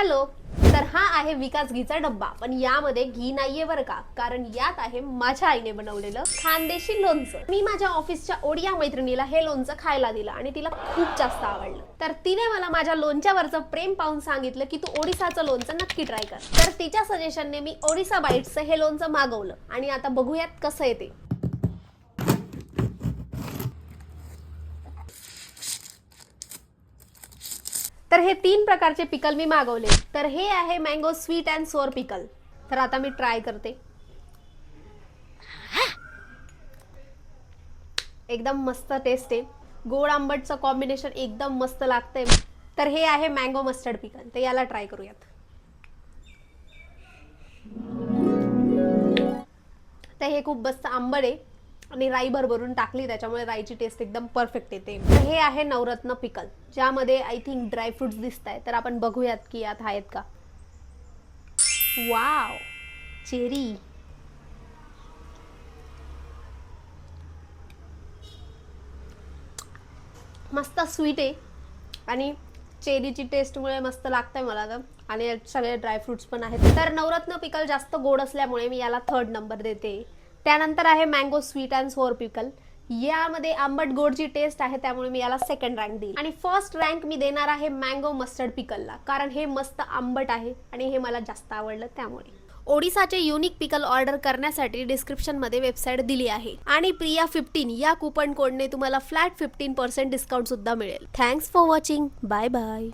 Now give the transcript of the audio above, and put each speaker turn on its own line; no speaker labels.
Hello, तर हा आहे विकास घीचा डब्बा, पण यामध्ये घी नाहीये बरं का, कारण यात आहे माझ्या आईने बनवलेलं खानदेशी लोणचं. मी माझ्या ऑफिसच्या ओडिया मैत्रिणीला हे लोणचं खायला दिलं आणि तिला खूप जास्त आवडलं. तर तिने मला माझ्या लोणच्यावरचं प्रेम पाहून सांगितलं की तू ओडिसाचं लोणचं नक्की ट्राय कर. तर तिच्या सजेशनने मी ओडिसा बाईट्सचं हे लोणचं मागवलं आणि आता बघूयात कसं येते. तर हे 3 प्रकारचे पिकल मी मागवले. तर हे आहे मँगो स्वीट अँड सोअर पिकल. तर आता मी ट्राय करते. एकदम मस्त टेस्ट आहे. गोड आंबटचं कॉम्बिनेशन एकदम मस्त लागतंय. तर हे आहे मँगो मस्टर्ड पिकल. तर याला ट्राय करूयात. तर हे खूप मस्त आंबट आहे आणि राई भरभरून टाकली, त्याच्यामुळे राईची टेस्ट एकदम परफेक्ट येते. तर हे आहे नवरत्न पिकल, ज्यामध्ये आय थिंक ड्रायफ्रुट्स दिसत आहे. तर आपण बघूयात की यात आहेत का. Wow, cherry. मस्त स्वीट आहे आणि चेरीची टेस्टमुळे मस्त लागतंय मला तर. आणि यात सगळे ड्रायफ्रुट्स पण आहेत. तर नवरत्न पिकल जास्त गोड असल्यामुळे मी याला 3rd नंबर देते. त्यानंतर आहे मँगो स्वीट अँड सोअर पिकल. यामध्ये आंबट गोडची टेस्ट आहे, त्यामुळे मी याला 2nd रँक देईल. आणि 1st रँक मी देणार आहे मँगो मस्टर्ड पिकलला, कारण हे मस्त आंबट आहे आणि हे मला जास्त आवडलं त्यामुळे. ओडिसाचे युनिक पिकल ऑर्डर करण्यासाठी डिस्क्रिप्शनमध्ये वेबसाईट दिली आहे आणि प्रिया15 या कुपन कोडने तुम्हाला फ्लॅट 15% डिस्काउंट सुद्धा मिळेल. Thanks for watching. Bye bye.